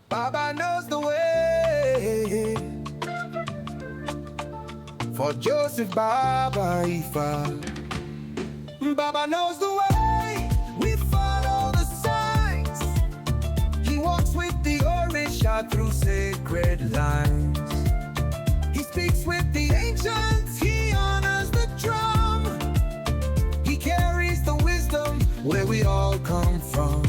Baba knows the way. For Joseph Baba Ifa, Baba knows the way. We follow the signs. He walks with the Orisha through sacred lines. He speaks with the ancients. He honors the drum. He carries the wisdom where we all come from.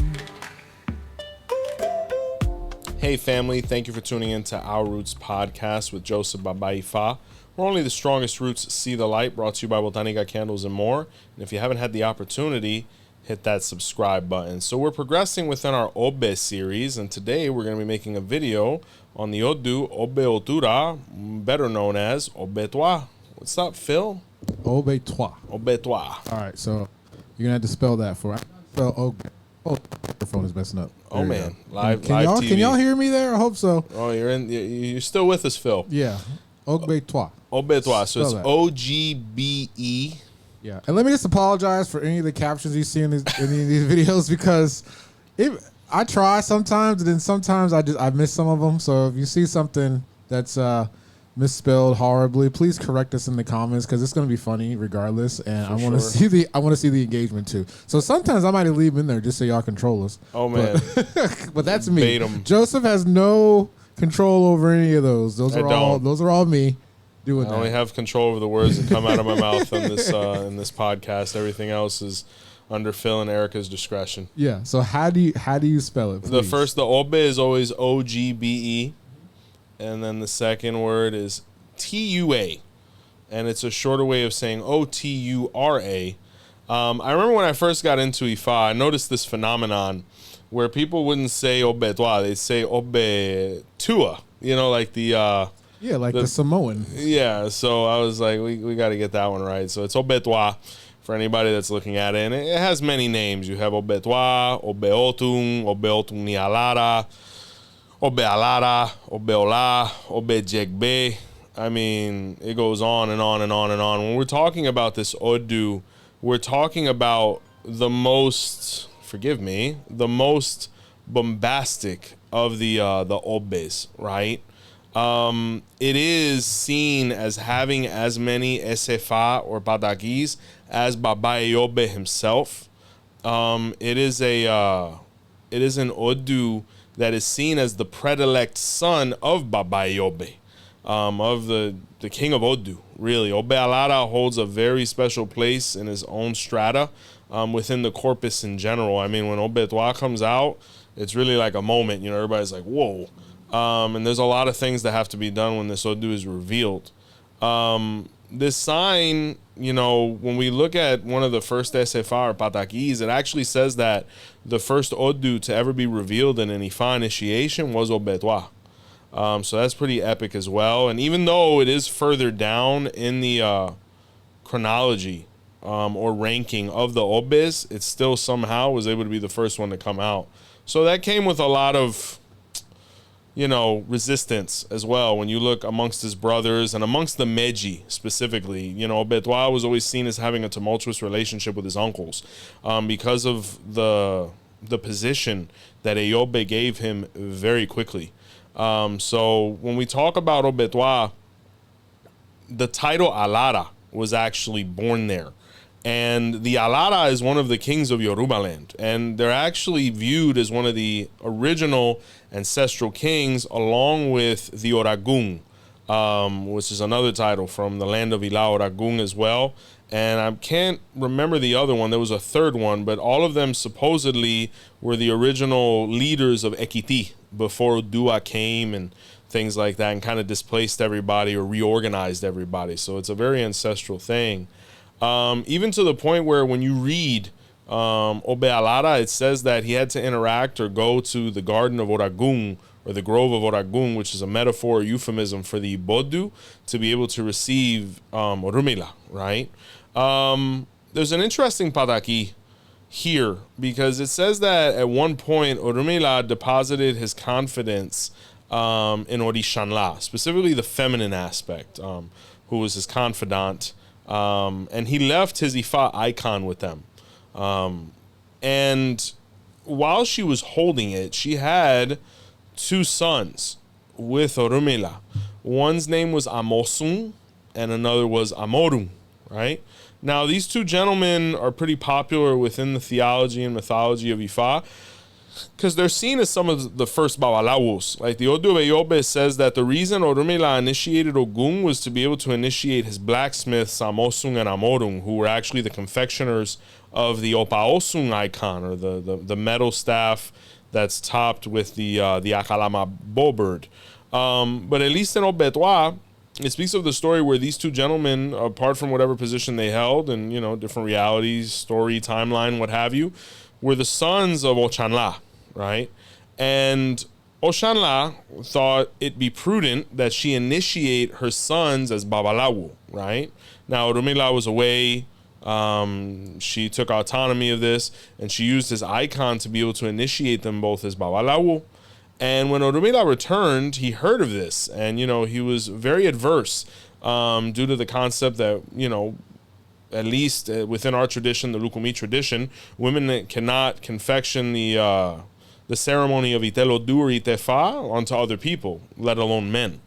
Hey family, thank you for tuning in to Our Roots podcast with Joseph Baba Ifa. Where only the strongest roots see the light, brought to you by Botanica Candles and more. And if you haven't had the opportunity, hit that subscribe button. So we're progressing within our Obe series, and today we're going to be making a video on the ODU Obe Otuara, better known as Obe Tuara. What's up, Phil? Obe Tuara. Obe Tuara. All right, so you're gonna have to spell that for. Spell Obe. Oh, your phone is messing up. Oh man, live y'all, TV. Can y'all hear me there? I hope so. Oh, you're still with us, Phil. Yeah, Obe Tuara. Obe Tuara. So it's Spell that. OGBE. Yeah, and let me just apologize for any of the captions you see in these videos because I try sometimes, and then sometimes I miss some of them. So if you see something that's misspelled horribly, please correct us in the comments because it's going to be funny regardless, and I want to see the engagement too. So sometimes I might leave them in there just so y'all control us. Oh man, but that's me. Bait 'em. Joseph has no control over any of those. Those are all me doing I that. only have control over the words that come out of my mouth in this podcast. Everything else is under Phil and Erica's discretion. Yeah. So how do you spell it? Please? The Obe is always OGBE, and then the second word is TUA, and it's a shorter way of saying OTURA. I remember when I first got into Ifa, I noticed this phenomenon where people wouldn't say Obe Tuara, they'd say Obe Tua. You know, like the Samoan. Yeah, so I was like, we got to get that one right. So it's Obe Tuara for anybody that's looking at it. And it has many names. You have Obe Tuara, Obe Otun, Obe Otun ni Alara, Obe Alara, Obe Ola, Obe OGBE. I mean, it goes on and on and on and on. When we're talking about this Odu, we're talking about the most, forgive me, the most bombastic of the Obes, right? It is seen as having as many Esefa or Badagis as Baba Ifa himself. It is an Odu that is seen as the predilect son of Baba Ifa, of the king of Odu. Really, Obe Alara holds a very special place in his own strata within the corpus in general. I mean, when Obe Tuara comes out, it's really like a moment. You know, everybody's like, whoa. And there's a lot of things that have to be done when this Odu is revealed. This sign, you know, when we look at one of the first Esefa or Patakis, it actually says that the first Odu to ever be revealed in an Ifa initiation was Obe Tuara. So that's pretty epic as well. And even though it is further down in the chronology or ranking of the Obes, it still somehow was able to be the first one to come out. So that came with a lot of, you know, resistance as well. When you look amongst his brothers and amongst the 𝗵𝗍 specifically, you know, Obe Tuara was always seen as having a tumultuous relationship with his uncles because of the position that Eyobe gave him very quickly. So when we talk about Obe Tuara, the title Alara was actually born there. And the Alara is one of the kings of Yoruba land. And they're actually viewed as one of the original ancestral kings, along with the Oragun, which is another title from the land of Ila Oragun as well. And I can't remember the other one. There was a third one, but all of them supposedly were the original leaders of Ekiti before Dua came and things like that, and kind of displaced everybody or reorganized everybody. So it's a very ancestral thing. Even to the point where when you read Obe Alara, it says that he had to interact or go to the garden of Oragun, or the grove of Oragun, which is a metaphor or euphemism for the Bodu, to be able to receive Orumila, right? There's an interesting Padaki here, because it says that at one point Orumila deposited his confidence in Orishanla, specifically the feminine aspect, who was his confidant, and he left his Ifa icon with them. And while she was holding it, she had two sons with Orunmila. One's name was Amosun and another was Amorun, right? Now, these two gentlemen are pretty popular within the theology and mythology of Ifa because they're seen as some of the first babalawos. Like the ODU OGBE says that the reason Orunmila initiated Ogun was to be able to initiate his blacksmiths, Amosun and Amorun, who were actually the confectioners of the 𝗿𝗶𝗸𝗲 icon, or the metal staff that's topped with the 𝗃𝗶𝗱𝗲𝗶 bird. But at least in Obe Tuwa, it speaks of the story where these two gentlemen, apart from whatever position they held and, you know, different realities, story, timeline, what have you, were the sons of Ochanla, right? And Ochanla thought it be prudent that she initiate her sons as babalawo, right? Now, Orunmila was away. She took autonomy of this, and she used his icon to be able to initiate them both as babalawo. And when Orunmila returned, he heard of this, and, you know, he was very adverse due to the concept that, you know, at least within our tradition, the 𝘃𝗶𝗱𝗲 tradition, women cannot confection the ceremony of 𝗃𝗶𝗱𝗲 or 𝗃𝗶𝗱𝗲 onto other people, let alone men.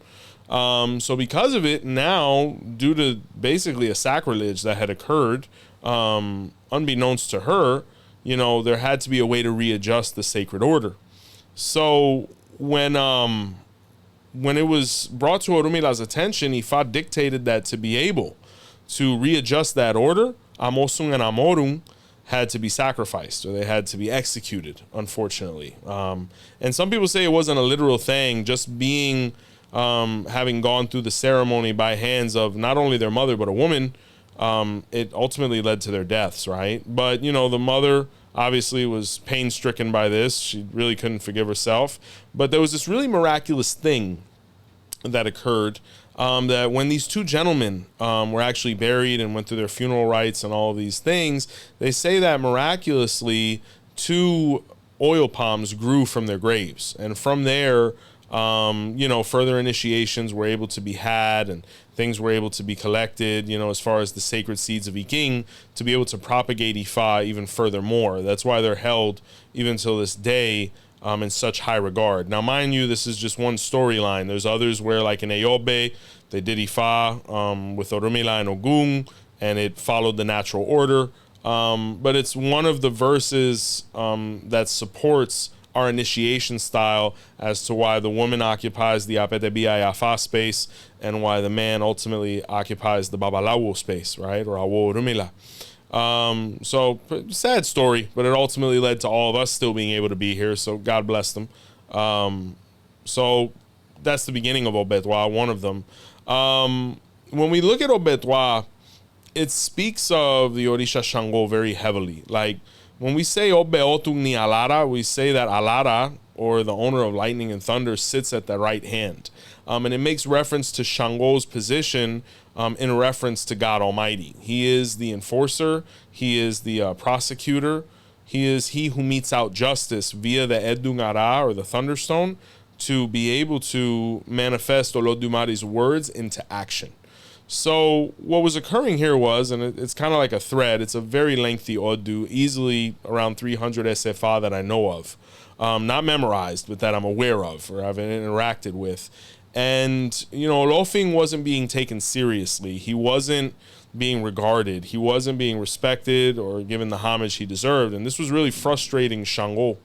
So because of it, now, due to basically a sacrilege that had occurred, unbeknownst to her, you know, there had to be a way to readjust the sacred order. So when it was brought to Orunmila's attention, Ifa dictated that to be able to readjust that order, Amosun and Amorun had to be sacrificed, or they had to be executed, unfortunately. And some people say it wasn't a literal thing, just being, having gone through the ceremony by hands of not only their mother, but a woman, it ultimately led to their deaths, right? But, you know, the mother obviously was pain-stricken by this. She really couldn't forgive herself. But there was this really miraculous thing that occurred, that when these two gentlemen were actually buried and went through their funeral rites and all of these things, they say that miraculously 2 oil palms grew from their graves. And from there, you know, further initiations were able to be had, and things were able to be collected, you know, as far as the sacred seeds of Iking, to be able to propagate Ifa even furthermore. That's why they're held even till this day in such high regard. Now, mind you, this is just one storyline. There's others where, like in Eyobe, they did Ifa with Orunmila and Ogun, and it followed the natural order. But it's one of the verses that supports our initiation style as to why the woman occupies the 𝗹𝗶𝗸𝗲 space and why the man ultimately occupies the babalawo space, right? Or Awo Orunmila. So sad story, but it ultimately led to all of us still being able to be here. So God bless them. So that's the beginning of Obe Tuwa, one of them. When we look at Obe Tuwa, it speaks of the Orisha Shango very heavily. Like, when we say Obe Otuara Alara, we say that Alara, or the owner of lightning and thunder, sits at the right hand. And it makes reference to Shango's position in reference to God Almighty. He is the enforcer. He is the prosecutor. He is he who metes out justice via the 𝗃𝗲𝗿𝗄, or the thunderstone, to be able to manifest Olodumari's words into action. So what was occurring here was, and it's kind of like a thread, it's a very lengthy Odu, easily around 300 SFA that I know of. Not memorized, but that I'm aware of or I've interacted with. And, you know, Olofing wasn't being taken seriously. He wasn't being regarded. He wasn't being respected or given the homage he deserved. And this was really frustrating Shango.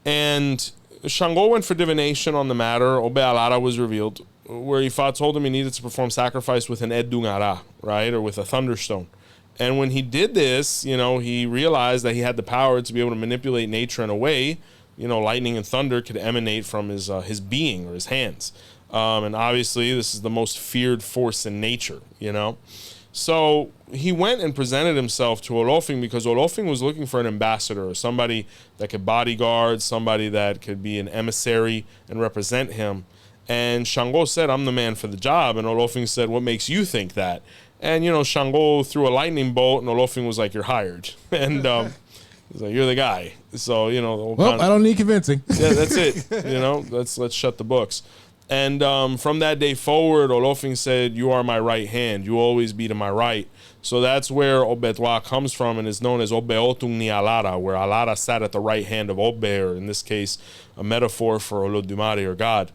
And Shango went for divination on the matter. Obe Alara was revealed, where Ifa told him he needed to perform sacrifice with an 𝗃𝗲𝗿𝗄, right, or with a thunderstone. And when he did this, you know, he realized that he had the power to be able to manipulate nature in a way, you know, lightning and thunder could emanate from his being or his hands. And obviously, this is the most feared force in nature, you know. So he went and presented himself to Olofing because Olofing was looking for an ambassador, or somebody that could bodyguard, somebody that could be an emissary and represent him. And Shango said, I'm the man for the job. And Olofing said, what makes you think that? And, you know, Shango threw a lightning bolt, and Olofing was like, you're hired. And he's like, you're the guy. So, you know, I don't need convincing. Yeah, that's it. You know, let's shut the books. And from that day forward, Olofin said, "You are my right hand. You always be to my right." So that's where Obe Tuwa comes from and is known as Obe Otuara Alara, where Alara sat at the right hand of Obe, or in this case, a metaphor for Olodumare, or God.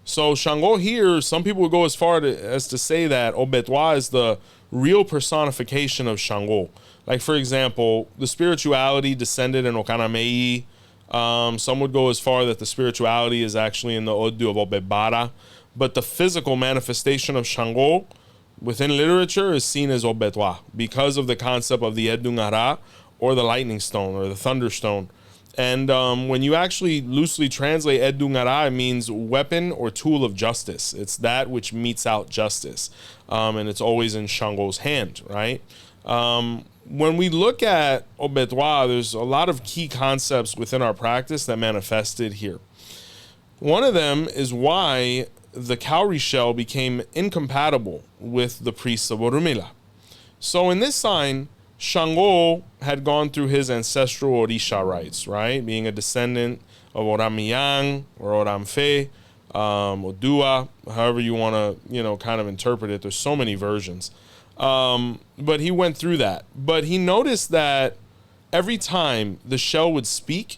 So Shango here, some people would go as far as to say that Obe Tuwa is the real personification of Shango. Like, for example, the spirituality descended in Okanamei. Some would go as far that the spirituality is actually in the ODU of 𝗿𝗶𝗸𝗲, but the physical manifestation of Shango within literature is seen as Obe Tuwa because of the concept of the 𝗿𝗲𝗹𝗁, or the lightning stone, or the thunderstone. And when you actually loosely translate 𝗿𝗲𝗹𝗁, it means weapon or tool of justice. It's that which metes out justice. And it's always in Shango's hand, right? When we look at Obe Tuwa, there's a lot of key concepts within our practice that manifested here. One of them is why the cowrie shell became incompatible with the priests of Orunmila. So in this sign, Shango had gone through his ancestral Orisha rites, right? Being a descendant of Oramiyang or Oramfe, Odua, however you want to, kind of interpret it. There's so many versions. But he went through that. But he noticed that every time the shell would speak,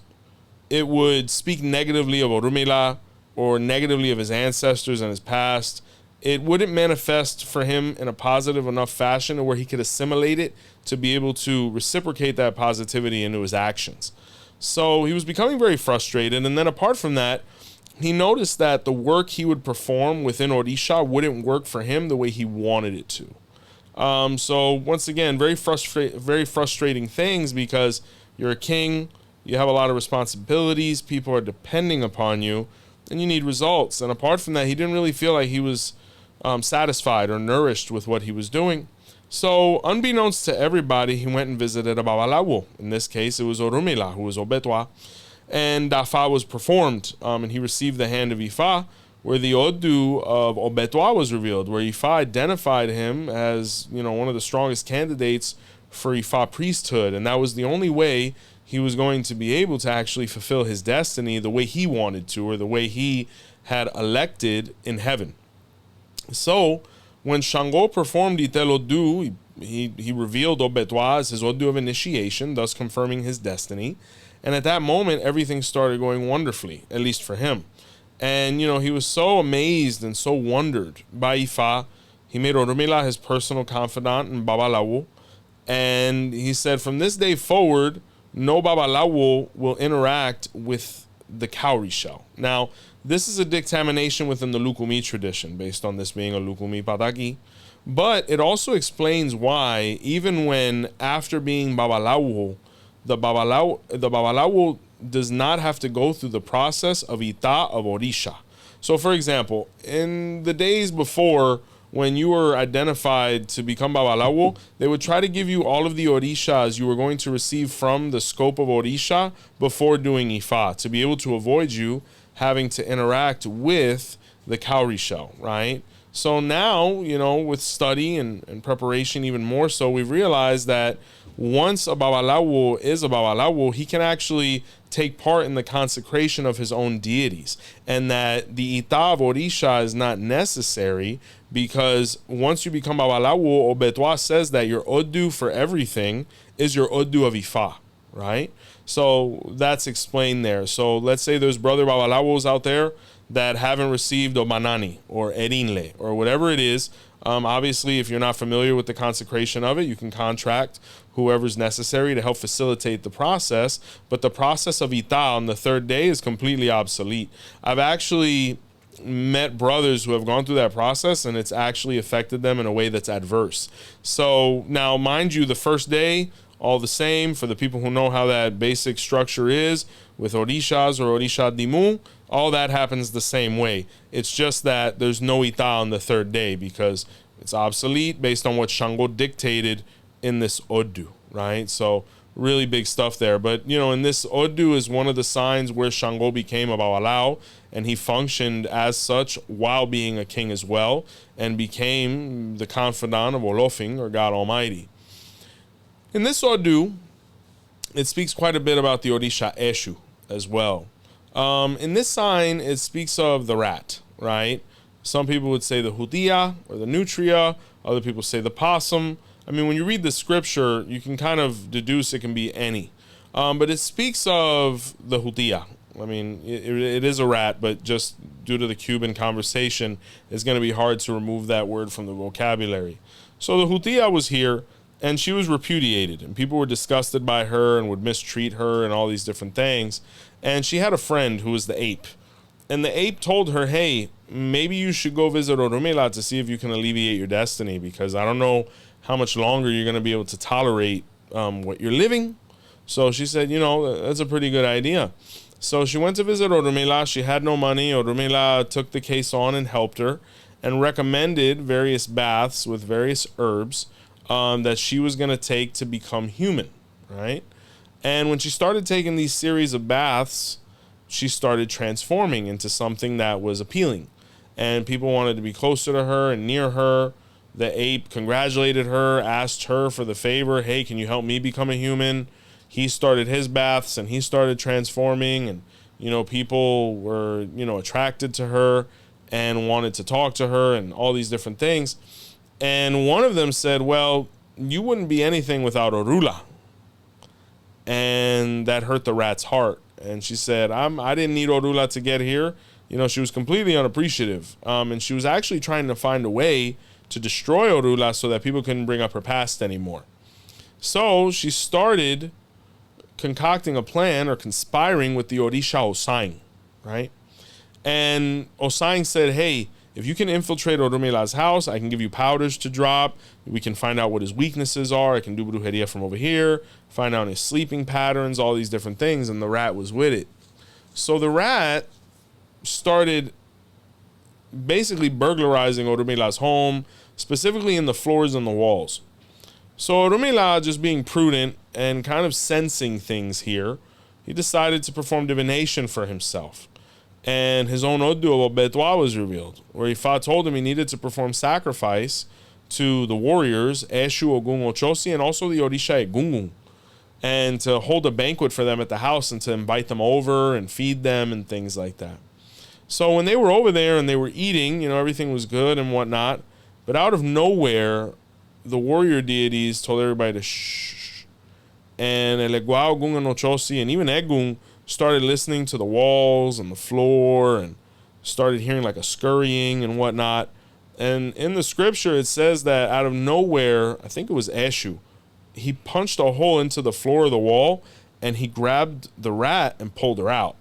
it would speak negatively of Orunmila or negatively of his ancestors and his past. It wouldn't manifest for him in a positive enough fashion where he could assimilate it to be able to reciprocate that positivity into his actions. So he was becoming very frustrated. And then apart from that, he noticed that the work he would perform within Orisha wouldn't work for him the way he wanted it to. So once again, very frustrating things, because you're a king, you have a lot of responsibilities, people are depending upon you, and you need results. And apart from that, he didn't really feel like he was satisfied or nourished with what he was doing. So unbeknownst to everybody, he went and visited a Babalawo. In this case, it was Orunmila, who was Obe Tuwa, and Dafa was performed, and he received the hand of Ifa, where the Odu of Obe Tuwa was revealed, where Ifa identified him as, one of the strongest candidates for Ifa priesthood, and that was the only way he was going to be able to actually fulfill his destiny the way he wanted to, or the way he had elected in heaven. So when Shango performed Itel Odu, he revealed Obe Tuwa as his Odu of initiation, thus confirming his destiny. And at that moment, everything started going wonderfully, at least for him. And, he was so amazed and so wondered by Ifa. He made Orunmila his personal confidant in Babalawo. And he said, from this day forward, no Babalawo will interact with the cowrie shell. Now, this is a dictamination within the 𝘃𝗶𝗱𝗏 tradition, based on this being a 𝘃𝗶𝗏 pataki. But it also explains why, even when after being Babalawo, the Babalawo does not have to go through the process of Ita of Orisha. So, for example, in the days before, when you were identified to become Babalawo, they would try to give you all of the Orishas you were going to receive from the scope of Orisha before doing Ifa, to be able to avoid you having to interact with the cowrie shell, right? So now, with study and preparation even more so, we've realized that once a Babalawo is a Babalawo, he can actually take part in the consecration of his own deities, and that the Ita of Orisha is not necessary, because once you become Babalawo, Obe Tuwa says that your Odu for everything is your Odu of Ifa, right? So that's explained there. So let's say there's brother Babalawos out there that haven't received Omanani or Erinle or whatever it is. Obviously, if you're not familiar with the consecration of it, you can contract whoever's necessary to help facilitate the process. But the process of Ita on the third day is completely obsolete. I've actually met brothers who have gone through that process, and it's actually affected them in a way that's adverse. So now, mind you, the first day, all the same, for the people who know how that basic structure is with Orishas or Orisha Dimu, all that happens the same way. It's just that there's no Ita on the third day, because it's obsolete based on what Shango dictated in this Odu, right? So really big stuff there. But, in this Odu is one of the signs where Shango became a Babalawo, and he functioned as such while being a king as well, and became the confidant of Olofin, or God Almighty. In this Odu, it speaks quite a bit about the Orisha Eshu as well. In this sign, it speaks of the rat, right? Some people would say the judía or the nutria. Other people say the possum. I mean, when you read the scripture, you can kind of deduce it can be any. But it speaks of the judía. I mean, it is a rat, but just due to the Cuban conversation, it's going to be hard to remove that word from the vocabulary. So the judía was here, and she was repudiated, and people were disgusted by her and would mistreat her and all these different things. And she had a friend who was the ape. And the ape told her, hey, maybe you should go visit Orunmila to see if you can alleviate your destiny, because I don't know how much longer you're going to be able to tolerate what you're living. So she said, you know, that's a pretty good idea. So she went to visit Orunmila. She had no money. Orunmila took the case on and helped her and recommended various baths with various herbs that she was going to take to become human, right? And when she started taking these series of baths, she started transforming into something that was appealing. And people wanted to be closer to her and near her. The ape congratulated her, asked her for the favor, hey, can you help me become a human? He started his baths and he started transforming, and, you know, people were, you know, attracted to her and wanted to talk to her and all these different things. And one of them said, well, you wouldn't be anything without Orula. And that hurt the rat's heart. And she said, I didn't need Orula to get here. You know, she was completely unappreciative. And she was actually trying to find a way to destroy Orula so that people couldn't bring up her past anymore. So she started concocting a plan or conspiring with the Orisha Osang, right? And Osang said, hey, if you can infiltrate Orumila's house, I can give you powders to drop. We can find out what his weaknesses are. I can do brujeria from over here, find out his sleeping patterns, all these different things. And the rat was with it. So the rat started basically burglarizing Orumila's home, specifically in the floors and the walls. So Orunmila, just being prudent and kind of sensing things here, he decided to perform divination for himself. And his own ODU OGBE TUA was revealed, where Ifa told him he needed to perform sacrifice to the warriors, 𝘃𝗶𝗱𝗏 Ogun 𝘃𝗶𝗱𝗏, and also the Orisha Egungun, and to hold a banquet for them at the house and to invite them over and feed them and things like that. So when they were over there and they were eating, you know, everything was good and whatnot, but out of nowhere, the warrior deities told everybody to shh. And 𝗃𝗏𝗹𝗁 Ogun and 𝘃𝗶𝗱𝗏 and even Egun started listening to the walls and the floor and started hearing like a scurrying and whatnot. And in the scripture, it says that out of nowhere, I think it was 𝘃𝗶𝗏𝗏, he punched a hole into the floor of the wall and he grabbed the rat and pulled her out.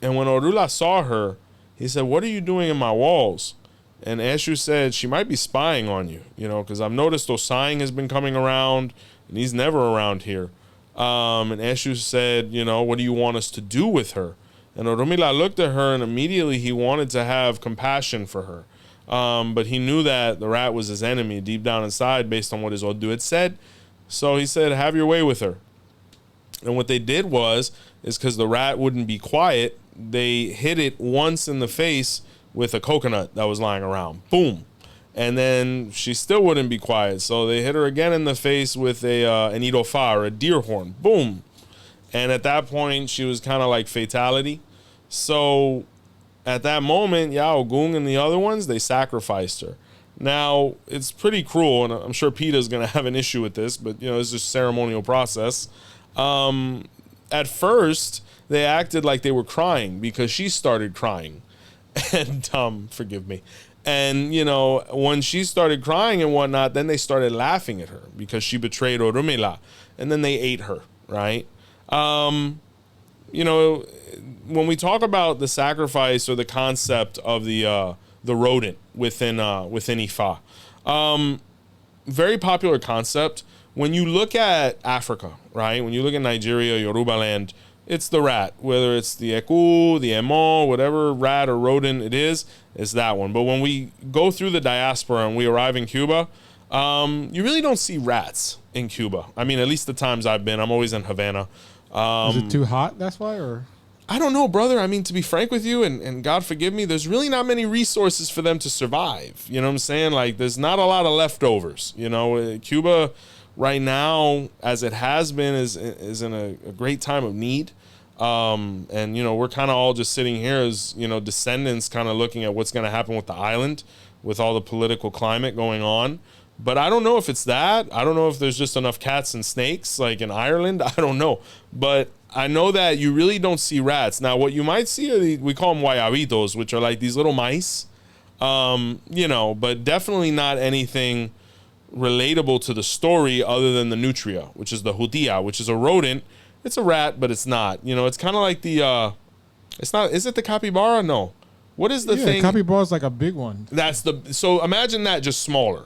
And when Orula saw her, he said, what are you doing in my walls? And 𝘃𝗶𝗏 said, she might be spying on you, you know, because I've noticed Osang has been coming around and he's never around here. And 𝘃𝗏𝗏 said, you know, what do you want us to do with her? And Orunmila looked at her and immediately he wanted to have compassion for her. But he knew that the rat was his enemy deep down inside based on what his ODU had said. So he said, have your way with her. And what they did is because the rat wouldn't be quiet, they hit it once in the face with a coconut that was lying around. Boom. And then she still wouldn't be quiet. So they hit her again in the face with an irofa, or a deer horn. Boom. And at that point, she was kind of like fatality. So at that moment, Ogun and the other ones, they sacrificed her. Now, it's pretty cruel, and I'm sure PETA's going to have an issue with this, but, you know, it's just a ceremonial process. At first, they acted like they were crying because she started crying. And, forgive me. And, you know, when she started crying and whatnot, then they started laughing at her because she betrayed Orunmila. And then they ate her, right? You know, when we talk about the sacrifice or the concept of the rodent within Ifa, very popular concept. When you look at Africa, right? When you look at Nigeria, Yoruba land, it's the rat, whether it's the eku, the emo, whatever rat or rodent it is, it's that one. But when we go through the diaspora and we arrive in Cuba, you really don't see rats in Cuba. I mean, at least the times I've been, I'm always in Havana. Is it too hot? That's why, or? I don't know, brother. I mean, to be frank with you, and God forgive me, there's really not many resources for them to survive. You know what I'm saying? Like, there's not a lot of leftovers. You know, Cuba right now, as it has been, is in a great time of need. And, you know, we're kind of all just sitting here as, you know, descendants kind of looking at what's going to happen with the island with all the political climate going on. But I don't know if it's that. I don't know if there's just enough cats and snakes like in Ireland. I don't know. But I know that you really don't see rats. Now, what you might see are we call them 𝗿𝗲𝗹𝗁𝗍𝗔𝗍, which are like these little mice, you know, but definitely not anything relatable to the story other than the nutria, which is the 𝗿𝗲𝗹, which is a rodent. It's a rat, but it's not. You know, it's kind of like the, it's not, is it the capybara? No. What is the thing? Capybara is like a big one. That's so imagine that just smaller.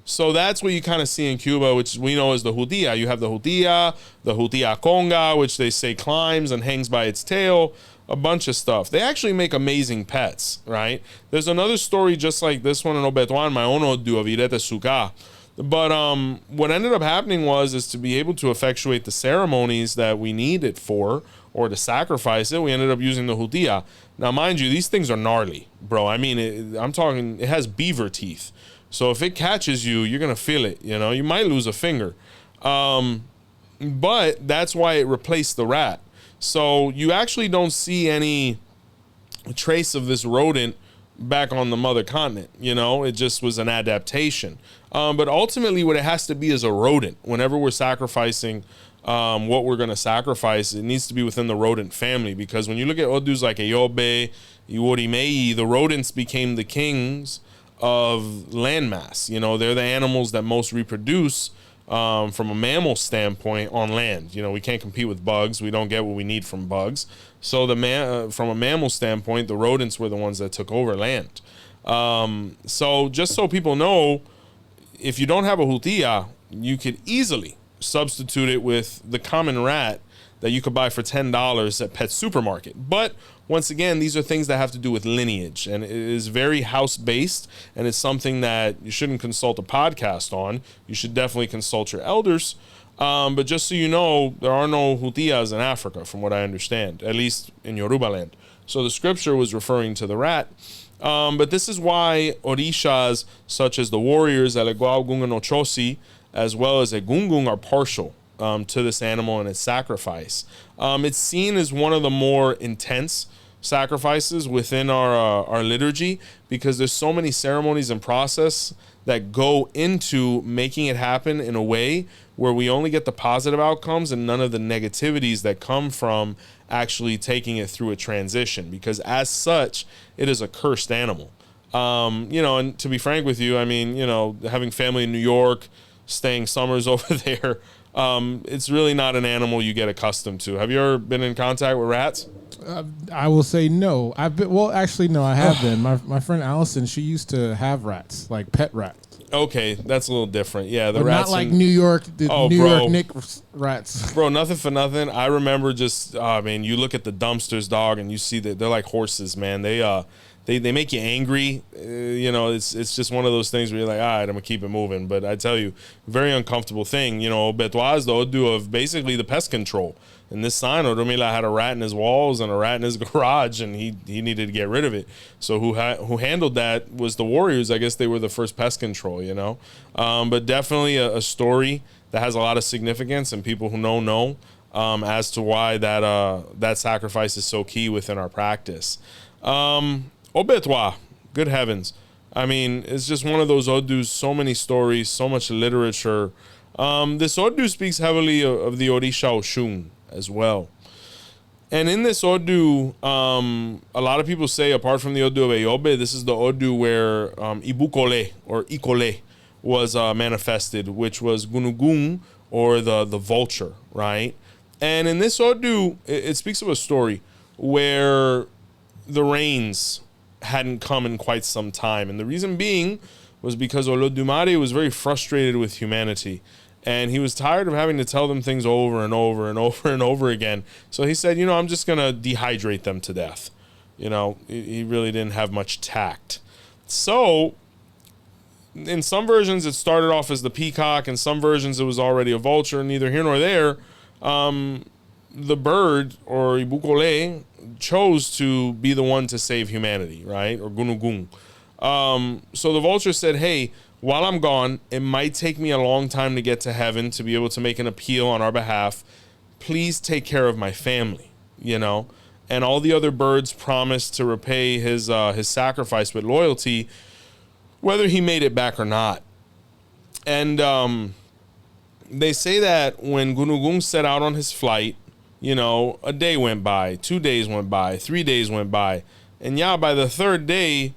So that's what you kind of see in Cuba, which we know as the 𝗿𝗲𝗹. You have the 𝗿𝗲𝗹, the 𝗿𝗲𝗃𝗃𝗃, which they say climbs and hangs by its tail, a bunch of stuff. They actually make amazing pets, right? There's another story just like this one in Obe Otuara, my own ODU of 𝗃𝗵𝗃. But what ended up happening is to be able to effectuate the ceremonies that we need it for, or to sacrifice it, we ended up using the 𝗿𝗲𝗹. Now, mind you, these things are gnarly, bro. I mean, I'm talking, it has beaver teeth. So if it catches you, you're going to feel it, you know. You might lose a finger. But that's why it replaced the rat. So you actually don't see any trace of this rodent back on the mother continent, you know. It just was an adaptation. But ultimately what it has to be is a rodent. Whenever we're sacrificing what we're going to sacrifice, it needs to be within the rodent family, because when you look at odus like 𝗿𝗲𝗍𝗿𝗍, 𝗿𝗏𝗍𝗍, the rodents became the kings of landmass. You know, they're the animals that most reproduce from a mammal standpoint on land. You know, we can't compete with bugs. We don't get what we need from bugs. So from a mammal standpoint, the rodents were the ones that took over land. So just so people know, if you don't have a 𝗿𝗲𝗹, you could easily substitute it with the common rat that you could buy for $10 at Pet Supermarket. But once again, these are things that have to do with lineage, and it is very house-based, and it's something that you shouldn't consult a podcast on. You should definitely consult your elders. But just so you know, there are no 𝗿𝗲𝗹s in Africa, from what I understand, at least in Yoruba land. So the scripture was referring to the rat. But this is why orishas, such as the warriors, 𝗿𝗲𝗹𝗁𝗏 and 𝘄cie, as well as 𝗀𝗏𝗏, are partial to this animal and its sacrifice. It's seen as one of the more intense sacrifices within our liturgy, because there's so many ceremonies and process that go into making it happen in a way where we only get the positive outcomes and none of the negativities that come from actually taking it through a transition, because as such, it is a cursed animal. You know, and to be frank with you, I mean, you know, having family in New York, staying summers over there, it's really not an animal you get accustomed to. Have you ever been in contact with rats? I will say no. I've been, well, actually, no, I have been. My friend Allison, she used to have rats, like pet rats. Okay, that's a little different. Yeah, the but rats. Not like New York, York Nick rats. Bro, nothing for nothing. I remember just, man, you look at the dumpsters, dog, and you see that they're like horses, man. They make you angry. You know, it's just one of those things where you're like, all right, I'm gonna keep it moving. But I tell you, very uncomfortable thing. You know, 𝗿𝗏𝗏 is the ODU of basically the pest control. And this sign, Oromila had a rat in his walls and a rat in his garage, and he needed to get rid of it. So who handled that was the warriors. I guess they were the first pest control, you know. But definitely a story that has a lot of significance, and people who know as to why that sacrifice is so key within our practice. Obe Otuara, good heavens. I mean, it's just one of those odus, so many stories, so much literature. This odu speaks heavily of the Orisha Oshun as well. And in this odu, a lot of people say, apart from the odu of Eyobe, this is the odu where 𝗵𝗂𝗍𝗏 or 𝗃𝗶𝗱𝗏 was manifested, which was 𝗀𝗏𝗏, or the vulture, right? And in this odu, it speaks of a story where the rains hadn't come in quite some time. And the reason being was because Olodumare was very frustrated with humanity. And he was tired of having to tell them things over and over and over and over again. So he said, you know, I'm just going to dehydrate them to death. You know, he really didn't have much tact. So in some versions, it started off as the peacock. In some versions, it was already a vulture. Neither here nor there. The bird, or 𝗵𝗂𝗍𝗏, chose to be the one to save humanity, right? Or 𝗀𝗏𝗏. So the vulture said, hey, while I'm gone, it might take me a long time to get to heaven to be able to make an appeal on our behalf. Please take care of my family. you know, and all the other birds promised to repay his sacrifice with loyalty, whether he made it back or not. And they say that when Gunugung set out on his flight, you know, a day went by, 2 days went by, 3 days went by, and by the third day,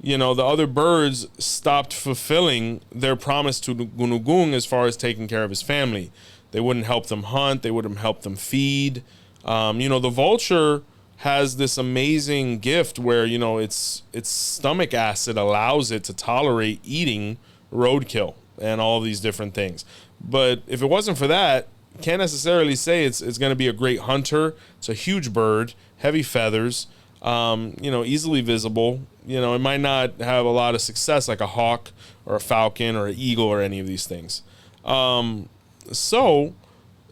you know, the other birds stopped fulfilling their promise to Gunugung as far as taking care of his family. They wouldn't help them hunt. They wouldn't help them feed. You know, the vulture has this amazing gift where, you know, its stomach acid allows it to tolerate eating roadkill and all these different things. But if it wasn't for that, can't necessarily say it's going to be a great hunter. It's a huge bird, heavy feathers, you know, easily visible. You know, it might not have a lot of success like a hawk or a falcon or an eagle or any of these things. So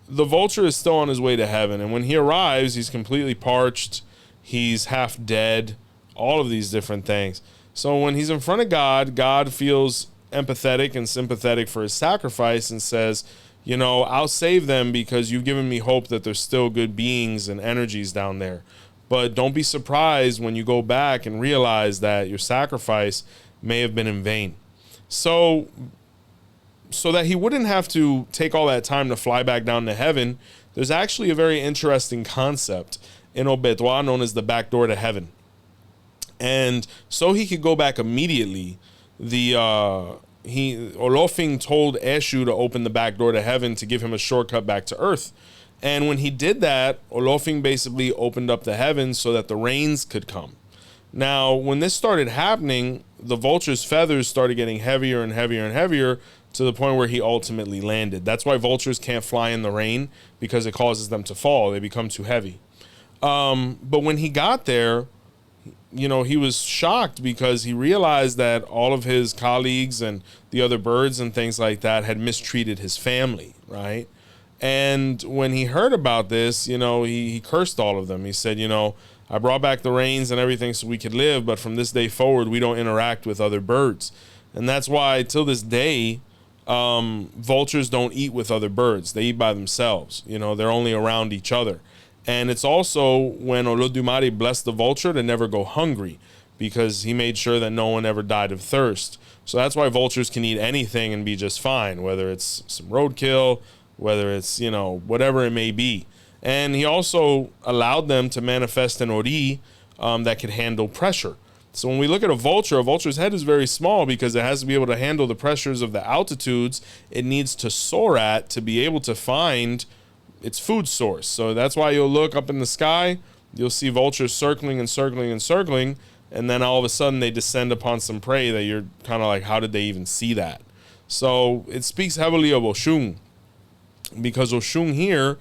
the vulture is still on his way to heaven. And when he arrives, he's completely parched. He's half dead, all of these different things. So when he's in front of God, God feels empathetic and sympathetic for his sacrifice and says, you know, I'll save them because you've given me hope that there's still good beings and energies down there. But don't be surprised when you go back and realize that your sacrifice may have been in vain. So that he wouldn't have to take all that time to fly back down to heaven, there's actually a very interesting concept in Obe Tuara known as the back door to heaven. And so he could go back immediately, Olofing told Eshu to open the back door to heaven to give him a shortcut back to earth. And when he did that, Olofing basically opened up the heavens so that the rains could come. Now, when this started happening, the vulture's feathers started getting heavier and heavier and heavier to the point where he ultimately landed. That's why vultures can't fly in the rain, because it causes them to fall. They become too heavy. But when he got there, you know, he was shocked because he realized that all of his colleagues and the other birds and things like that had mistreated his family, right? And when he heard about this, you know, he cursed all of them. He said, you know, I brought back the rains and everything so we could live, but from this day forward, we don't interact with other birds. And that's why, till this day, vultures don't eat with other birds. They eat by themselves. You know, they're only around each other. And it's also when Olodumare blessed the vulture to never go hungry, because he made sure that no one ever died of thirst. So that's why vultures can eat anything and be just fine, whether it's some roadkill, whether it's, you know, whatever it may be. And he also allowed them to manifest an ori that could handle pressure. So when we look at a vulture's head is very small because it has to be able to handle the pressures of the altitudes it needs to soar at to be able to find its food source. So that's why you'll look up in the sky, you'll see vultures circling and circling and circling, and then all of a sudden they descend upon some prey that you're kind of like, how did they even see that? So it speaks heavily of Oshun, because Oshun here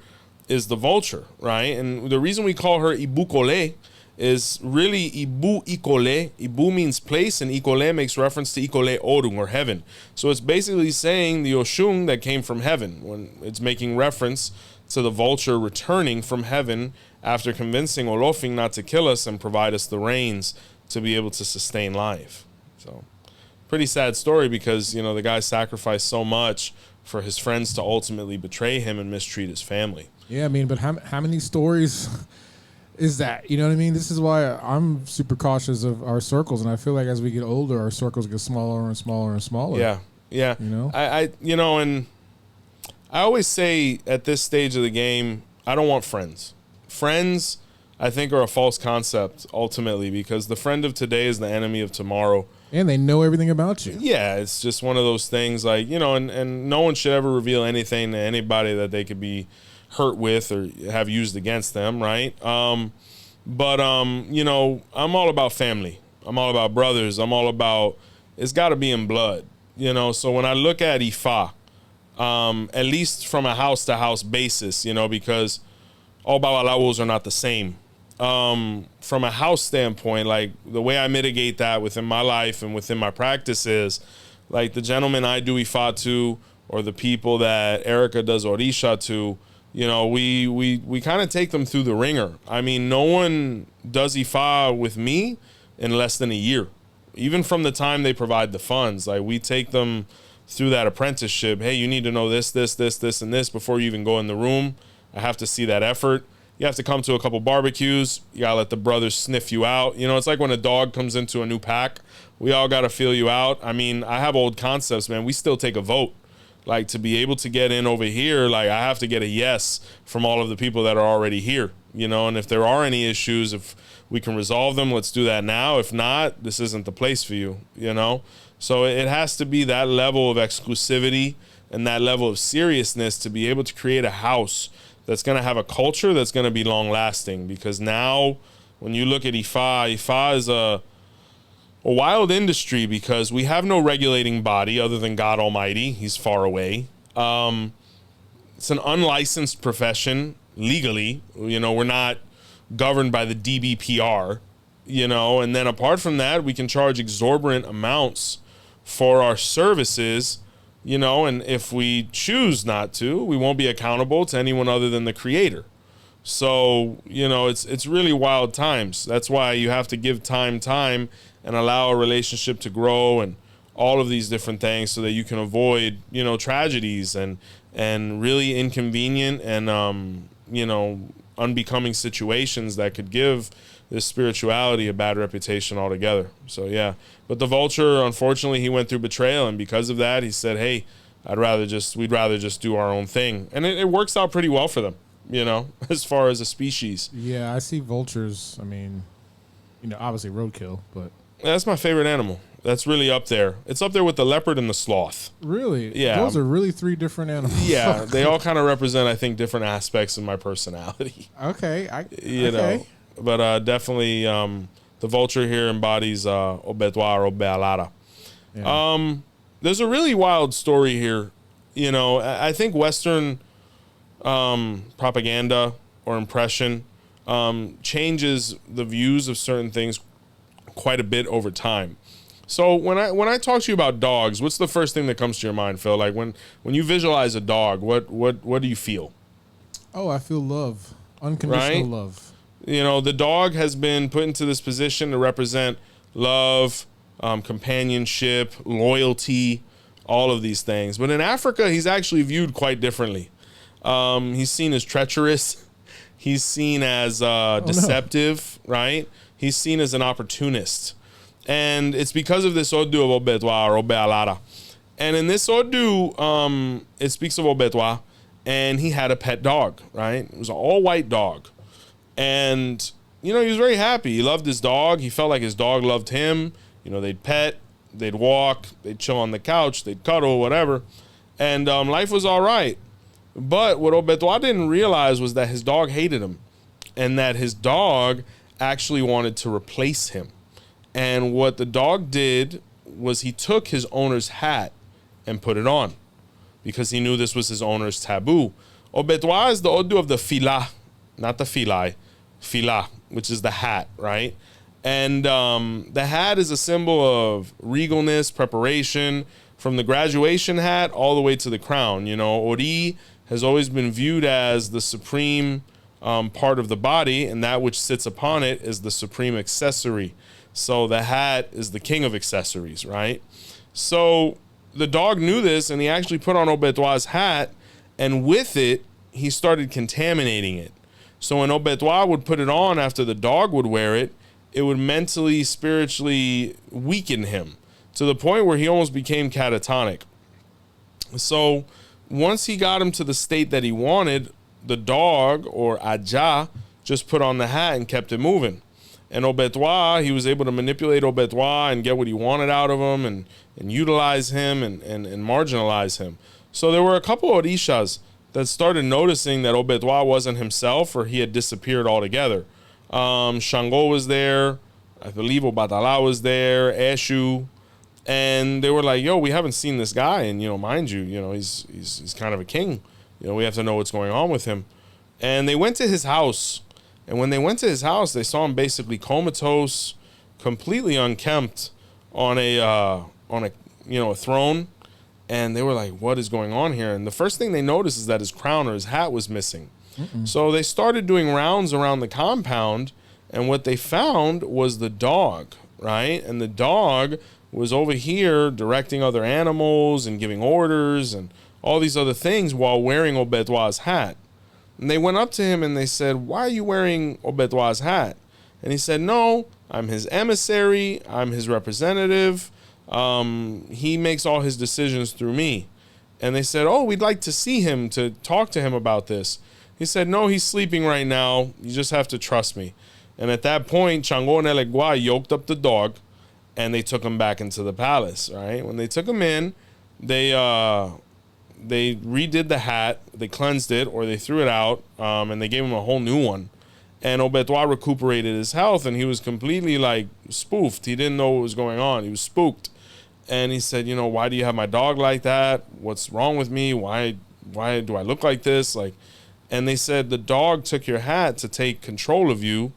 is the vulture, right? And the reason we call her Ibukole is really Ibu Ikole. Ibu means place, and Ikole makes reference to Ikole Orung, or heaven. So it's basically saying the Oshun that came from heaven, when it's making reference to the vulture returning from heaven after convincing Olofing not to kill us and provide us the rains to be able to sustain life. So pretty sad story, because, you know, the guy sacrificed so much for his friends to ultimately betray him and mistreat his family. Yeah, I mean, but how many stories is that? You know what I mean? This is why I'm super cautious of our circles, and I feel like as we get older, our circles get smaller and smaller and smaller. Yeah, yeah. You know? You know, and I always say at this stage of the game, I don't want friends. Friends, I think, are a false concept ultimately, because the friend of today is the enemy of tomorrow. And they know everything about you. Yeah, it's just one of those things, like, you know, and no one should ever reveal anything to anybody that they could be hurt with or have used against them, right? You know, I'm all about family. I'm all about brothers. I'm all about, it's got to be in blood, you know? So when I look at Ifa, at least from a house-to-house basis, you know, because all Babalawos are not the same. From a house standpoint, like, the way I mitigate that within my life and within my practice is, like, the gentleman I do Ifa to, or the people that Erica does Orisha to, you know, we kind of take them through the ringer. I mean, no one does Ifa with me in less than a year, even from the time they provide the funds. Like, we take them through that apprenticeship. Hey, you need to know this, and this before you even go in the room. I have to see that effort. You have to come to a couple barbecues. You gotta let the brothers sniff you out. You know, it's like when a dog comes into a new pack. We all gotta feel you out. I mean, I have old concepts, man. We still take a vote. Like, to be able to get in over here, like, I have to get a yes from all of the people that are already here, you know, and if there are any issues, if we can resolve them, let's do that now. If not, this isn't the place for you, you know? So it has to be that level of exclusivity and that level of seriousness to be able to create a house that's going to have a culture that's going to be long lasting. Because now when you look at Ifa is a wild industry because we have no regulating body other than God Almighty. He's far away. It's an unlicensed profession legally. You know, we're not governed by the DBPR, you know, and then apart from that, we can charge exorbitant amounts for our services, you know, and if we choose not to, we won't be accountable to anyone other than the creator. So, you know, it's really wild times. That's why you have to give time and allow a relationship to grow and all of these different things so that you can avoid, you know, tragedies and really inconvenient and, you know, unbecoming situations that could give this spirituality a bad reputation altogether. So, yeah. But the Vulture, unfortunately, he went through betrayal, and because of that, he said, hey, we'd rather just do our own thing. And it works out pretty well for them, you know, as far as a species. Yeah, I see vultures. I mean, you know, obviously roadkill, but That's my favorite animal. That's really up there. It's up there with the leopard and the sloth. Really? Yeah. Those are really three different animals. Yeah, they all kind of represent, I think, different aspects of my personality. Okay. You know, but definitely the Vulture here embodies Obe Otuara or 𝗿𝗲𝗹𝗁. Yeah. There's a really wild story here. You know, I think Western propaganda or impression changes the views of certain things quite a bit over time. So when I talk to you about dogs, what's the first thing that comes to your mind, Phil? Like when you visualize a dog, what do you feel? Oh, I feel love. Unconditional Right? love. You know, the dog has been put into this position to represent love, companionship, loyalty, all of these things. But in Africa, he's actually viewed quite differently. He's seen as treacherous. He's seen as deceptive, right? He's seen as an opportunist. And it's because of this ODU of Obe Otuara or 𝗿𝗲𝗏. And in this ODU, it speaks of Obe Otuara, and he had a pet dog, right? It was an all-white dog. And, you know, he was very happy. He loved his dog. He felt like his dog loved him. You know, they'd pet, they'd walk, they'd chill on the couch, they'd cuddle, whatever. And life was all right. But what Obe Otuara didn't realize was that his dog hated him and that his dog actually wanted to replace him. And what the dog did was he took his owner's hat and put it on because he knew this was his owner's taboo. Obe Otuara is the ODU of the 𝗃𝗏, not the 𝗃𝗏, 𝗃𝗏, which is the hat, right? And the hat is a symbol of regalness, preparation, from the graduation hat all the way to the crown. You know, Ori has always been viewed as the supreme part of the body, and that which sits upon it is the supreme accessory. So the hat is the king of accessories, right? So the dog knew this, and he actually put on Obe Otuara's hat, and with it, he started contaminating it. So when Obe Otuara would put it on after the dog would wear it, it would mentally, spiritually weaken him to the point where he almost became catatonic. So once he got him to the state that he wanted, the dog, or Aja, just put on the hat and kept it moving. And Obe Otuara, he was able to manipulate Obe Otuara and get what he wanted out of him and utilize him and marginalize him. So there were a couple of Orishas that started noticing that Obe Otuara wasn't himself, or he had disappeared altogether. Shango was there. I believe Obatala was there, Eshu. And they were like, yo, we haven't seen this guy. And, you know, mind you, you know, he's kind of a king. You know, we have to know what's going on with him. And they went to his house. And when they went to his house, they saw him basically comatose, completely unkempt on a throne. And they were like, what is going on here? And the first thing they noticed is that his crown or his hat was missing. So they started doing rounds around the compound. And what they found was the dog, right? And the dog was over here directing other animals and giving orders and all these other things while wearing Obe Otuara's hat. And they went up to him and they said, why are you wearing Obe Tua's hat? And he said, no, I'm his emissary. I'm his representative. He makes all his decisions through me. And they said, oh, we'd like to see him to talk to him about this. He said, no, he's sleeping right now. You just have to trust me. And at that point, Shango and 𝗃𝗏𝗄 yoked up the dog and they took him back into the palace, right? When they took him in, they redid the hat, they cleansed it, or they threw it out, and they gave him a whole new one. And Obe Tuara recuperated his health, and he was completely like spoofed. He didn't know what was going on. He was spooked. And he said, you know, why do you have my dog like that? What's wrong with me? Why do I look like this? Like, and they said, the dog took your hat to take control of you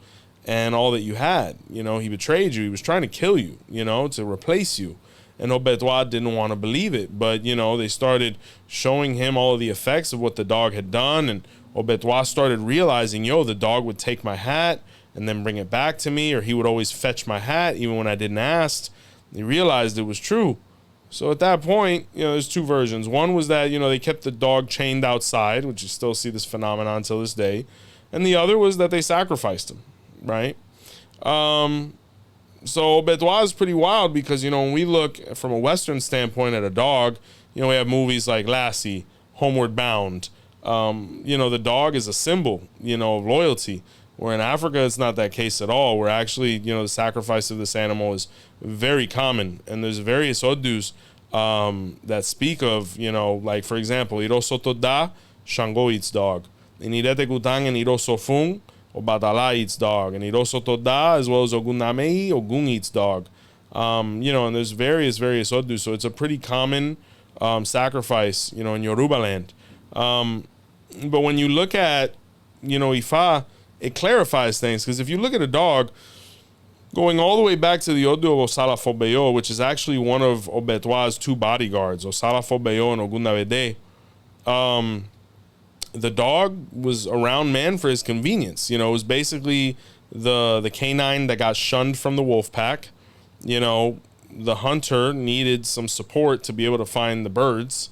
and all that you had. You know, he betrayed you. He was trying to kill you, you know, to replace you. And Obe Tuara didn't want to believe it. But, you know, they started showing him all of the effects of what the dog had done. And Obe Tuara started realizing, yo, the dog would take my hat and then bring it back to me, or he would always fetch my hat even when I didn't ask. He realized it was true. So at that point, you know, there's two versions. One was that, you know, they kept the dog chained outside, which you still see this phenomenon until this day. And the other was that they sacrificed him, right? So Obe Tuara is pretty wild because, you know, when we look from a Western standpoint at a dog, you know, we have movies like 𝘃𝗏𝗋𝗄, Homeward Bound. You know, the dog is a symbol, you know, of loyalty. Where in Africa, it's not that case at all. Where actually, you know, the sacrifice of this animal is very common. And there's various odus that speak of, you know, like, for example, 𝘃𝗶𝗱𝗲, Shango eats dog. In 𝘃𝗶𝗿𝗏 and 𝘃𝗶𝗿𝗃, 𝗃𝗏𝗍𝗏 eats dog. And 𝘃𝗶𝗿𝗲, as well as 𝗃𝗏𝗍𝗏, Ogun eats dog. You know, and there's various odus. So it's a pretty common sacrifice, you know, in Yoruba land. But when you look at, you know, Ifa, it clarifies things, because if you look at a dog, going all the way back to the ODU OGBE, which is actually one of Obe Tua's two bodyguards, 𝘃𝗏𝗿𝗄 and 𝗃𝗏𝗍𝗏, the dog was around man for his convenience. You know, it was basically the canine that got shunned from the wolf pack. You know, the hunter needed some support to be able to find the birds.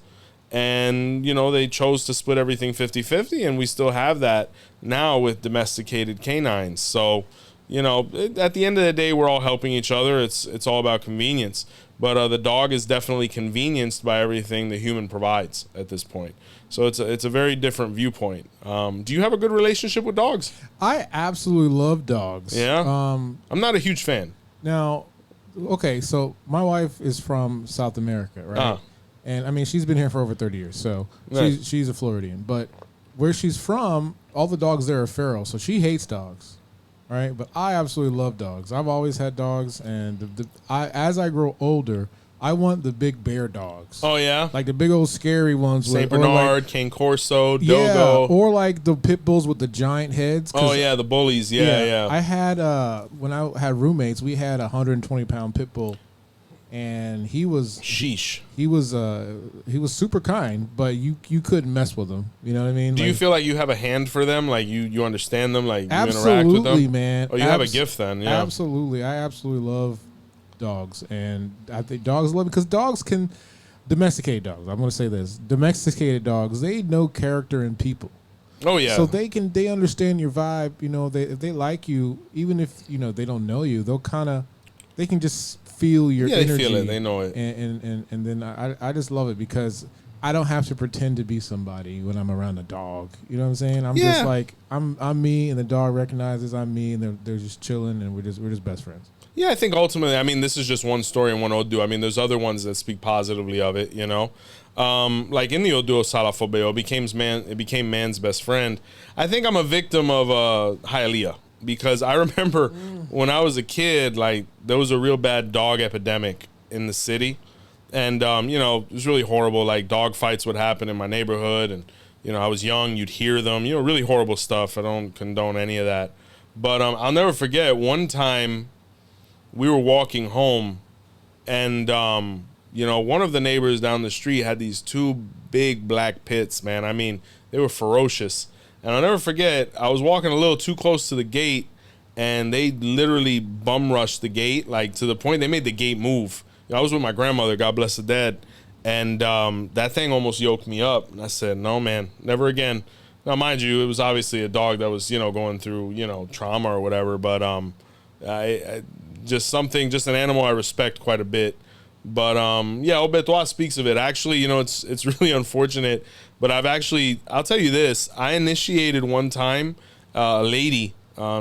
And, you know, they chose to split everything 50-50, and we still have that now with domesticated canines. So, you know, at the end of the day, we're all helping each other. It's all about convenience. But the dog is definitely convenienced by everything the human provides at this point. So it's a very different viewpoint. Do you have a good relationship with dogs? I absolutely love dogs. Yeah? I'm not a huge fan. Now, okay, so my wife is from South America, right? And I mean, she's been here for over 30 years, so Right. she's a Floridian. But where she's from, all the dogs there are feral, so she hates dogs, right? But I absolutely love dogs. I've always had dogs, and as I grow older, I want the big bear dogs. Oh, yeah? Like the big old scary ones. St. Bernard, Cane Corso, Dogo. Yeah, or like the pit bulls with the giant heads. Oh, yeah, the bullies. Yeah. I had, when I had roommates, we had a 120-pound pit bull. And he was Sheesh. He was super kind, but you couldn't mess with him. You know what I mean? Do you feel like you have a hand for them? Like you understand them? Like you interact with absolutely, them? man. Oh, you have a gift then? Yeah. Absolutely, I absolutely love dogs, and I think dogs love it because dogs can domesticate dogs. I'm going to say this: domesticated dogs, they know character in people. Oh yeah. So they understand your vibe. You know, if they like you, even if you know they don't know you, they can just feel your energy. They feel it. They know it. And then I just love it because I don't have to pretend to be somebody when I'm around a dog. You know what I'm saying? I'm just like I'm me, and the dog recognizes I'm me, and they're just chilling, and we're just best friends. Yeah, I think ultimately, I mean, this is just one story and one ODU. I mean, there's other ones that speak positively of it, you know. Like in the ODU 𝘃𝗏𝗿𝗄, it became man's best friend. I think I'm a victim of 𝗃𝗏𝗋𝗄. Because I remember when I was a kid, like, there was a real bad dog epidemic in the city. And, you know, it was really horrible. Like, dog fights would happen in my neighborhood. And, you know, I was young. You'd hear them. You know, really horrible stuff. I don't condone any of that. But I'll never forget one time we were walking home. And, you know, one of the neighbors down the street had these two big black pits, man. I mean, they were ferocious. And I'll never forget, I was walking a little too close to the gate, and they literally bum rushed the gate, like to the point they made the gate move. You know, I was with my grandmother, God bless the dead, and that thing almost yoked me up. And I said, no, man, never again. Now, mind you, it was obviously a dog that was, going through, trauma or whatever. But just an animal I respect quite a bit. But yeah, Obe Otuara speaks of it. Actually, it's really unfortunate. But I'll tell you this. I initiated one time a lady.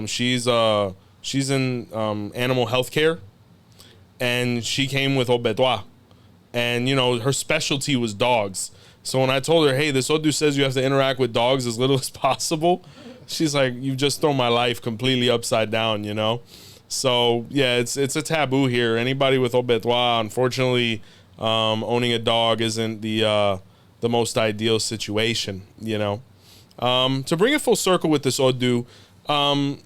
She's in animal health care, and she came with Obe Otuara. And, her specialty was dogs. So when I told her, hey, this Odu says you have to interact with dogs as little as possible, she's like, you've just thrown my life completely upside down, So, yeah, it's a taboo here. Anybody with Obe Otuara, unfortunately, owning a dog isn't the most ideal situation, To bring it full circle with this Odu,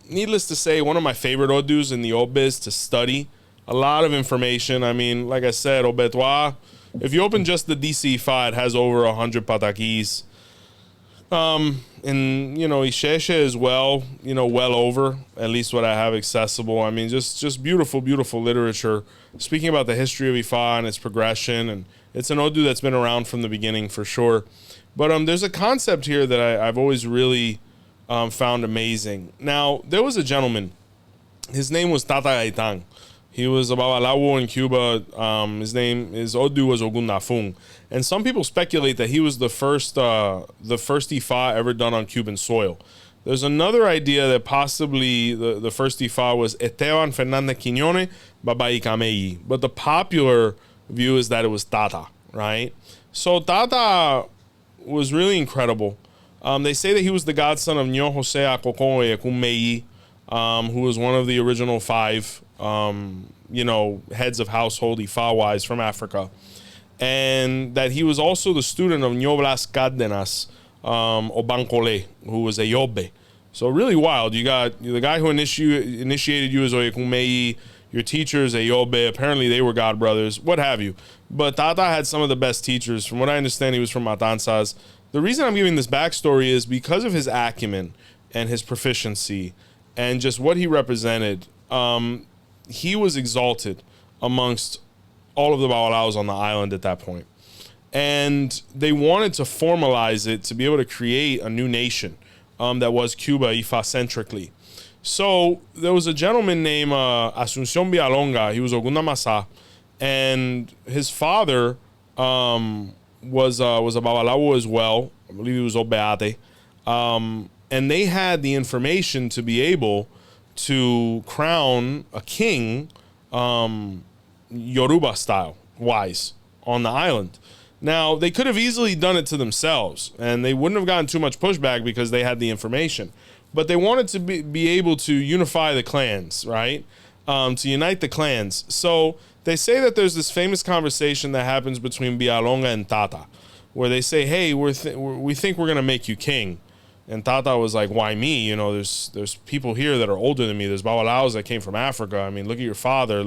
needless to say, one of my favorite Odus in the Obes to study. A lot of information. I mean, like I said, Obe Otuara, if you open just the DC Ifa, it has over 100 patakis. And, 𝘃𝗶𝗱𝗏 as well, well over, at least what I have accessible. I mean, just beautiful, beautiful literature. Speaking about the history of Ifa and its progression, and it's an Odu that's been around from the beginning for sure. But there's a concept here that I've always really found amazing. Now, there was a gentleman. His name was Tata Gaitán. He was a babalawo in Cuba. His name is ODU OGBE. And some people speculate that he was the first Ifa ever done on Cuban soil. There's another idea that possibly the first Ifa was 𝗃𝗶𝗱𝗏 Baba Ifa. But the popular view is that it was Tata, right? So Tata was really incredible. They say that he was the godson of 𝗃𝗶𝗃𝗏𝗏, who was one of the original 5 heads of household Ifa-wise from Africa, and that he was also the student of 𝗃𝗶𝗹𝗁 Cárdenas Obankole, who was a Yobe. So really wild. You got the guy who initiated you as 𝘃𝗶𝗃𝗏, your teachers, a Yobe. Apparently they were god brothers, what have you. But Tata had some of the best teachers. From what I understand, he was from Matanzas. The reason I'm giving this backstory is because of his acumen and his proficiency and just what he represented. He was exalted amongst all of the Babalaos on the island at that point. And they wanted to formalize it to be able to create a new nation that was Cuba Ifa-centrically. So there was a gentleman named Asunción Villalonga. He was Ogunda Masa, and his father was a Babalawo as well. I believe he was Obeate. And they had the information to be able to crown a king Yoruba style wise on the island. Now, they could have easily done it to themselves, and they wouldn't have gotten too much pushback because they had the information. But they wanted to be able to unify the clans, right? To unite the clans. So they say that there's this famous conversation that happens between Villalonga and Tata, where they say, hey, we think we're going to make you king. And Tata was like, why me? There's people here that are older than me. There's Babalaos that came from Africa. I mean, look at your father.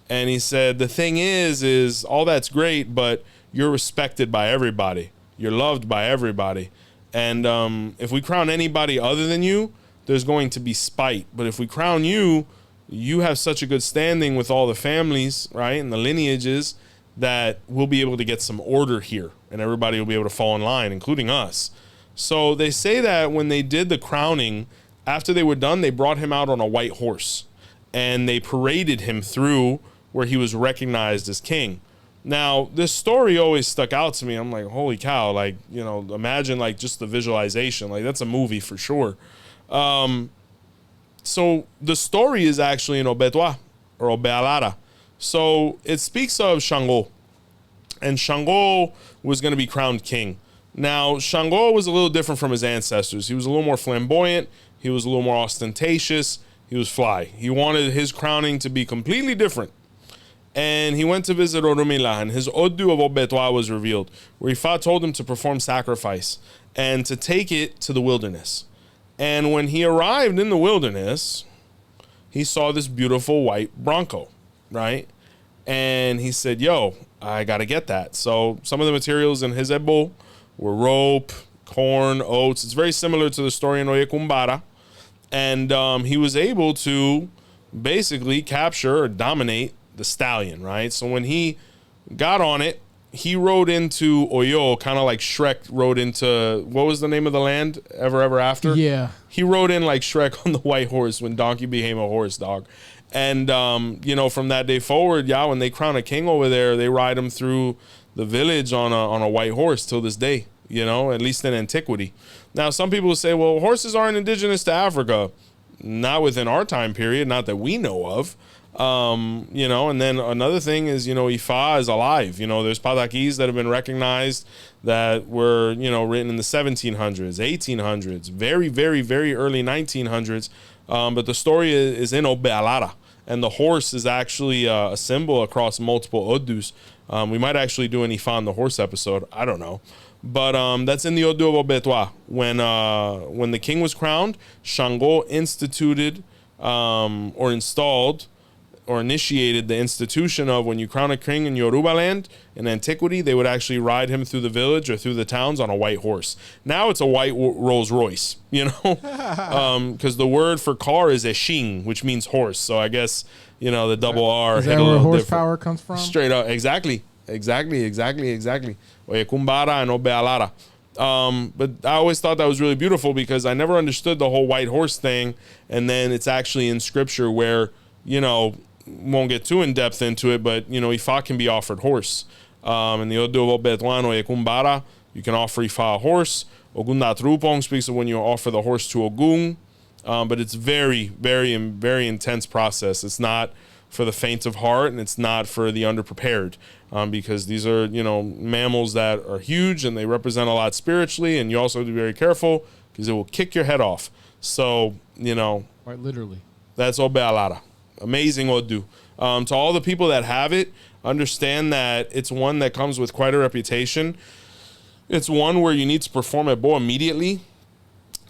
And he said, the thing is all that's great, but you're respected by everybody. You're loved by everybody. And if we crown anybody other than you, there's going to be spite. But if we crown you, you have such a good standing with all the families, right, and the lineages, that we'll be able to get some order here, and everybody will be able to fall in line, including us. So they say that when they did the crowning, after they were done, they brought him out on a white horse, and they paraded him through where he was recognized as king. Now, this story always stuck out to me. I'm like, holy cow, imagine just the visualization. That's a movie for sure. So the story is actually in Obe Otuara, or Obe Alara. So it speaks of Shango, and Shango was going to be crowned king. Now, Shango was a little different from his ancestors. He was a little more flamboyant. He was a little more ostentatious. He was fly. He wanted his crowning to be completely different. And he went to visit Orumila, and his Odu of Obe Otuara was revealed, where Ifa told him to perform sacrifice and to take it to the wilderness. And when he arrived in the wilderness, he saw this beautiful white bronco, right? And he said, yo, I got to get that. So some of the materials in his ebo were rope, corn, oats. It's very similar to the story in Oye And he was able to basically capture or dominate the stallion, right? So when he got on it, he rode into Oyo, kind of like Shrek rode into, what was the name of the land? Ever After? Yeah. He rode in like Shrek on the white horse when donkey became a horse, dog. And, you know, from that day forward, yeah, when they crown a king over there, they ride him through the village on a white horse till this day, you know, at least in antiquity. Now, some people say, well, horses aren't indigenous to Africa. Not within our time period, not that we know of. You know, and then another thing is, you know, Ifa is alive. You know, there's pataquis that have been recognized that were, you know, written in the 1700s, 1800s, very, very, very early 1900s. But the story is in Obe Otuara, and the horse is actually a symbol across multiple Odus. We might actually do an Ifa on the horse episode. I don't know. But that's in the ODU OGBE TUA. When the king was crowned, Shango instituted or installed or initiated the institution of when you crown a king in Yoruba land in antiquity, they would actually ride him through the village or through the towns on a white horse. Now it's a white Rolls Royce, you know, because the word for car is 𝘃𝗶𝗱𝗏, which means horse. So I guess, you know, the double R. Is that where horsepower comes from? Straight up. Exactly. 𝘃𝗶𝗱𝗏𝗏 and Obe Otuara. But I always thought that was really beautiful because I never understood the whole white horse thing. And then it's actually in scripture where, you know, won't get too in depth into it, but you know, Ifa can be offered horse. In the ODU OGBE TUA 𝘃𝗶𝗱𝗏𝗏, you can offer Ifa a horse. Ogun thought-provoking speaks of when you offer the horse to Ogun. But it's very, very, very intense process. It's not for the faint of heart, and it's not for the underprepared, because these are, you know, mammals that are huge and they represent a lot spiritually, and you also have to be very careful because it will kick your head off. So, you know, Quite literally. that's Obe Otuara. Amazing Odu. To all the people that have it, understand that it's one that comes with quite a reputation. It's one where you need to perform at Bo immediately.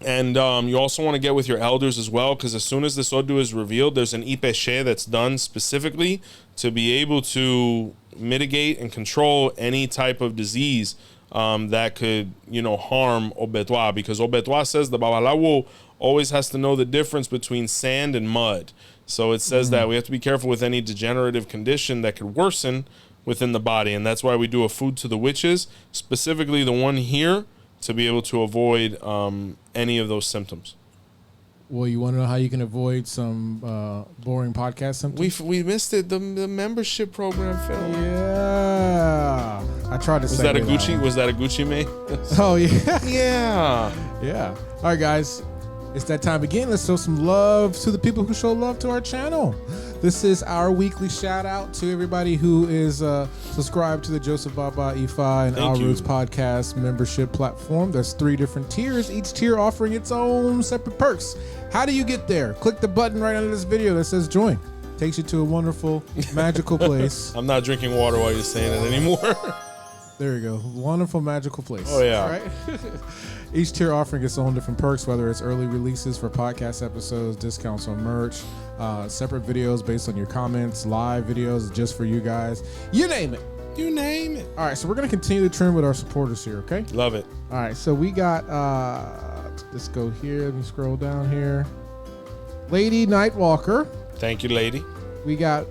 And you also want to get with your elders as well, because as soon as this Odu is revealed, there's an 𝗃𝗶𝗱𝗏 that's done specifically to be able to mitigate and control any type of disease that could, you know, harm Obe Tuwa, because Obe Tuwa says the Babalawo always has to know the difference between sand and mud. So it says that we have to be careful with any degenerative condition that could worsen within the body. And that's why we do a food to the witches, specifically the one here, to be able to avoid any of those symptoms. Well, you want to know how you can avoid some boring podcast symptoms? We missed it. The membership program, Phil. Yeah. I tried to say that a 𝘃𝗶𝗱𝗏? Was that a 𝘃𝗶𝗃𝗏 May? Oh, yeah. Yeah. Yeah. All right, guys. It's that time again. Let's show some love to the people who show love to our channel. This is our weekly shout out to everybody who is subscribed to the Joseph Baba Ifa and Our Roots podcast membership platform. There's 3 different tiers, each tier offering its own separate perks. How do you get there? Click the button right under this video that says join. Takes you to a wonderful, magical place. I'm not drinking water while you're saying it anymore. There you go. Wonderful, magical place. Oh, yeah. All right. Each tier offering its own different perks, whether it's early releases for podcast episodes, discounts on merch, separate videos based on your comments, live videos just for you guys. You name it. You name it. All right, so we're going to continue the trend with our supporters here, okay? Love it. All right, so we got, let's go here. Let me scroll down here. Lady Nightwalker. Thank you, lady. We got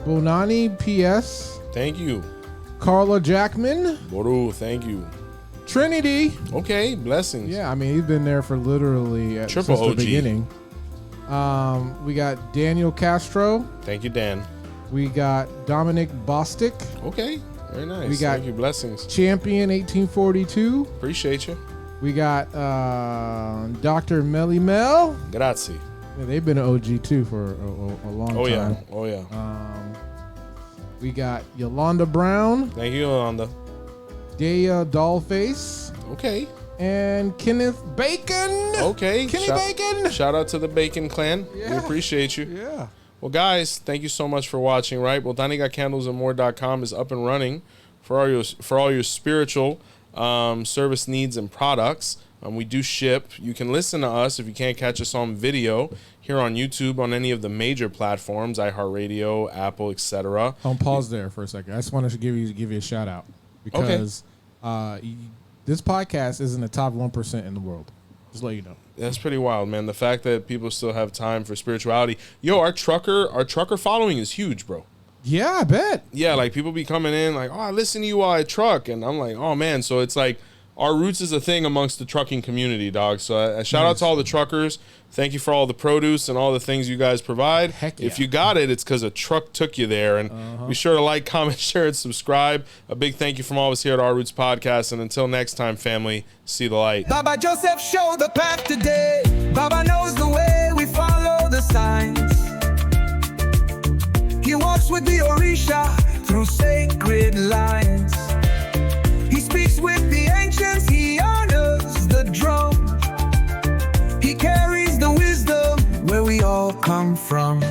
Bonani PS. Thank you. Carla Jackman. Boru, thank you. Trinity. Okay, blessings. Yeah, I mean, he's been there for literally since Triple the OG. beginning. We got Daniel Castro. Thank you, Dan. We got Dominic Bostic. Okay, very nice. We got Thank you, blessings. Champion 1842. Appreciate you. We got Dr. Melly Mel. Grazie. Yeah, they've been an OG too for a long Oh, time. yeah. Oh, yeah. We got Yolanda Brown. Thank you, Yolanda. Daya Dollface. Okay. And Kenneth Bacon. Okay. Kenny Bacon. Shout out to the Bacon clan. Yeah. We appreciate you. Yeah. Well, guys, thank you so much for watching, right? Well, DonnieGotCandlesandMore.com is up and running for all your spiritual service needs and products. We do ship. You can listen to us if you can't catch us on video here on YouTube on any of the major platforms, iHeartRadio, Apple, etc. Pause there for a second. I just wanted to give you a shout out because this podcast is in the top 1% in the world. Just let you know. That's pretty wild, man. The fact that people still have time for spirituality. Yo, our trucker following is huge, bro. Yeah, I bet. Yeah, like people be coming in like, oh, I listen to you while I truck, and I'm like, oh man. So it's like our roots is a thing amongst the trucking community, dog. So shout out to all the truckers. Thank you for all the produce and all the things you guys provide. Heck yeah. If you got it, it's because a truck took you there. And be sure to like, comment, share, and subscribe. A big thank you from all of us here at Our Roots Podcast. And until next time, family, see the light. Baba Joseph showed the path today. Baba knows the way, we follow the signs. He walks with the Orisha through sacred lines. He speaks with the ancients, he honors the drum. He carries the wisdom where we all come from.